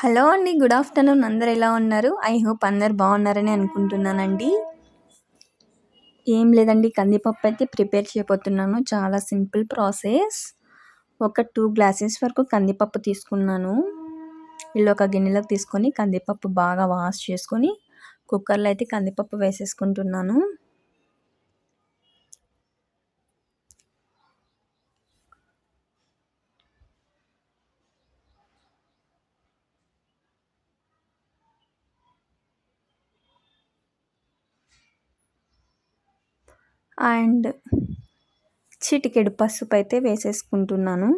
Hello అండి. Good afternoon. అందరూ ఎలా ఉన్నారు? ఐ హోప్ అందరూ బాగున్నారని అనుకుంటున్నానండి. ఏం లేదండి, కందిపప్పు అయితే ప్రిపేర్ చేయబోతున్నాను. చాలా సింపుల్ ప్రాసెస్. ఒక 2 గ్లాసెస్ వరకు కందిపప్పు తీసుకున్నాను. ఇలా ఒక గిన్నెలోకి తీసుకొని కందిపప్పు బాగా వాష్ చేసుకొని కుక్కర్లో అయితే కందిపప్పు వేసేసుకుంటున్నాను. అండ్ చిటికెడు పసుపు అయితే వేసేసుకుంటున్నాను.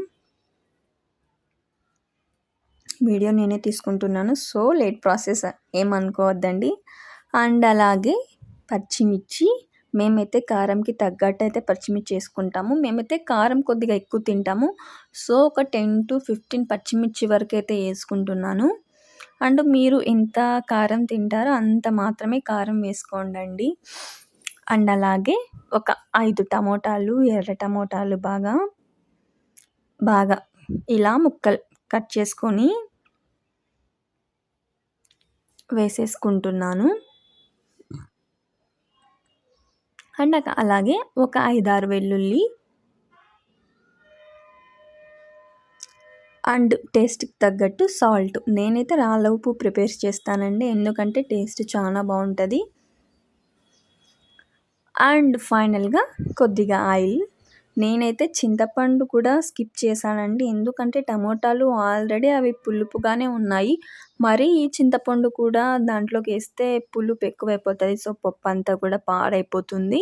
వీడియో నేనే తీసుకుంటున్నాను, సో లేట్ ప్రాసెస్ ఏమనుకోవద్దండి. అండ్ అలాగే పచ్చిమిర్చి, మేమైతే కారంకి తగ్గట్టు అయితే పచ్చిమిర్చి వేసుకుంటాము. మేమైతే కారం కొద్దిగా ఎక్కువ తింటాము, సో ఒక 10-15 పచ్చిమిర్చి వరకు అయితే వేసుకుంటున్నాను. అండ్ మీరు ఎంత కారం తింటారో అంత మాత్రమే కారం వేసుకోండి. అండ్ అలాగే ఒక 5 టమోటాలు, ఎర్ర టమోటాలు బాగా ఇలా ముక్కలు కట్ చేసుకొని వేసేసుకుంటున్నాను. అండ్ అలాగే ఒక 5-6 వెల్లుల్లి అండ్ టేస్ట్కి తగ్గట్టు సాల్ట్. నేనైతే రాళ్ళ ఉప్పు ప్రిపేర్ చేస్తానండి, ఎందుకంటే టేస్ట్ చాలా బాగుంటుంది. అండ్ ఫైనల్గా కొద్దిగా ఆయిల్. నేనైతే చింతపండు కూడా స్కిప్ చేశానండి, ఎందుకంటే టమోటాలు ఆల్రెడీ అవి పులుపుగానే ఉన్నాయి. మరి ఈ చింతపండు కూడా దాంట్లోకి వేస్తే పులుపు ఎక్కువైపోతుంది, సో పప్పు అంతా కూడా పాడైపోతుంది.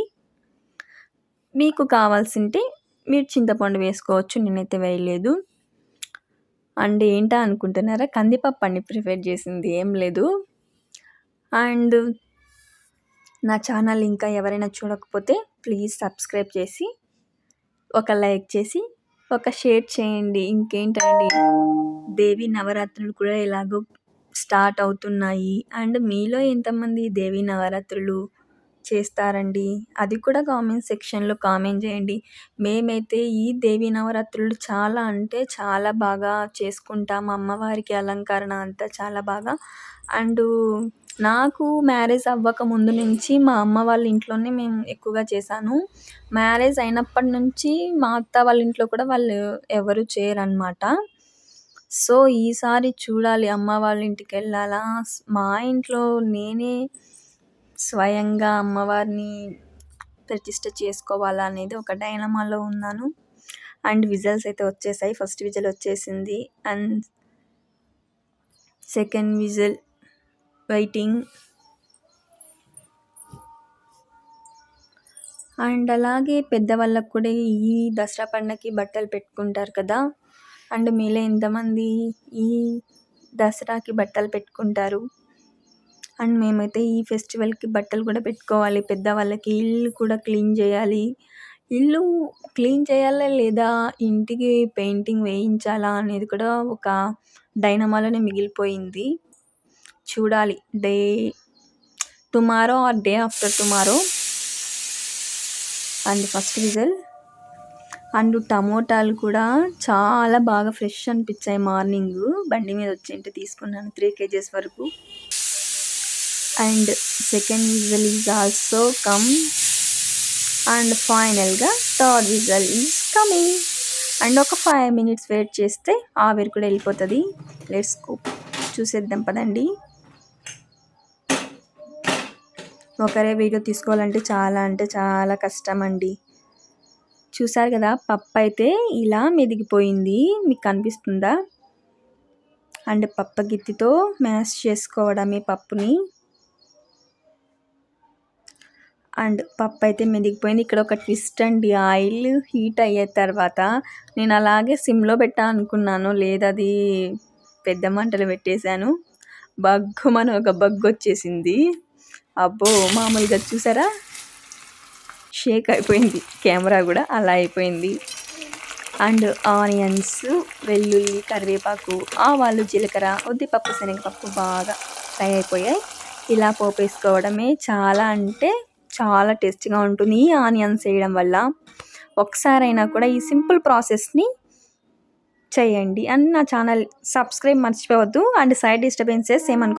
మీకు కావాల్సింటే మీరు చింతపండు వేసుకోవచ్చు, నేనైతే వేయలేదు. అండ్ ఏంటా అనుకుంటున్నారా, కందిపప్పు అండి ప్రిపేర్ చేసింది, ఏం లేదు. అండ్ నా ఛానల్ ఇంకా ఎవరైనా చూడకపోతే ప్లీజ్ సబ్స్క్రైబ్ చేసి ఒక లైక్ చేసి ఒక షేర్ చేయండి. ఇంకేంటండి, దేవి నవరాత్రులు కూడా ఎలాగో స్టార్ట్ అవుతున్నాయి. అండ్ మీలో ఎంతమంది దేవి నవరాత్రులు చేస్తారండి, అది కూడా కామెంట్ సెక్షన్లో కామెంట్ చేయండి. మేమైతే ఈ దేవి నవరాత్రులు చాలా అంటే చాలా బాగా చేసుకుంటాం. అమ్మవారికి అలంకరణ అంతా చాలా బాగా. అండ్ నాకు మ్యారేజ్ అవ్వక ముందు నుంచి మా అమ్మ వాళ్ళ ఇంట్లోనే మేము ఎక్కువగా చేశాను. మ్యారేజ్ అయినప్పటి నుంచి మా అత్త వాళ్ళ ఇంట్లో కూడా వాళ్ళు ఎవరు చేయరనమాట. సో ఈసారి చూడాలి, అమ్మ వాళ్ళ ఇంటికి వెళ్ళాలా, మా ఇంట్లో నేనే స్వయంగా అమ్మవారిని ప్రతిష్ఠ చేసుకోవాలా అనేది ఒక డైలమాలో ఉన్నాను. అండ్ విజల్స్ అయితే వచ్చేసాయి. ఫస్ట్ విజిల్ వచ్చేసింది and second whistle waiting. And అలాగే పెద్దవాళ్ళకు కూడా ఈ దసరా పండగకి బట్టలు పెట్టుకుంటారు కదా. అండ్ మీలో ఎంతమంది ఈ దసరాకి బట్టలు పెట్టుకుంటారు? అండ్ మేమైతే ఈ ఫెస్టివల్కి బట్టలు కూడా పెట్టుకోవాలి. పెద్దవాళ్ళకి ఇల్లు కూడా క్లీన్ చేయాలి. ఇల్లు క్లీన్ చేయాలా లేదా ఇంటికి పెయింటింగ్ వేయించాలా అనేది కూడా ఒక డైనమాలోనే మిగిలిపోయింది. చూడాలి, tomorrow or day after tomorrow. And first whistle. And టమోటాలు కూడా చాలా బాగా ఫ్రెష్ అనిపించాయి. మార్నింగ్ బండి మీద వచ్చి తీసుకున్నాను 3 kgs వరకు. And second whistle is also come. And ఫైనల్గా third whistle is coming. And ఒక 5 minutes వెయిట్ చేస్తే ఆవిరి కూడా వెళ్ళిపోతుంది. లెట్స్ గో, చూసేద్దాం పదండి. ఒకరే వీడియో తీసుకోవాలంటే చాలా అంటే చాలా కష్టం అండి. చూసారు కదా, పప్పు అయితే ఇలా మెదిగిపోయింది, మీకు కనిపిస్తుందా? అండ్ పప్పు గిత్తితో మ్యాష్ చేసుకోవడమే పప్పుని. అండ్ పప్పు అయితే మెదిగిపోయింది. ఇక్కడ ఒక ట్విస్ట్ అండి, ఆయిల్ హీట్ అయ్యే తర్వాత నేను అలాగే సిమ్లో పెట్టా అనుకున్నాను, లేదా అది పెద్ద మంటలు పెట్టేశాను. బగ్గుమని ఒక బగ్గు వచ్చేసింది. అబ్బో, మామూలుగా చూసారా, షేక్ అయిపోయింది కెమెరా కూడా, అలా అయిపోయింది. అండ్ ఆనియన్స్, వెల్లుల్లి, కరివేపాకు, ఆవాలు, జీలకర్ర, ఉద్దిపప్పు, శనగపప్పు బాగా ఫ్రై అయిపోయాయి. ఇలా పోపు వేసుకోవడమే చాలా అంటే చాలా టేస్టీగా ఉంటుంది ఈ ఆనియన్స్ వేయడం వల్ల. ఒకసారైనా కూడా ఈ సింపుల్ ప్రాసెస్ని చేయండి అండ్ నా ఛానల్ సబ్స్క్రైబ్ మర్చిపోవద్దు అండ్ సైడ్ డిస్టర్బెన్సెస్ ఏమనుకో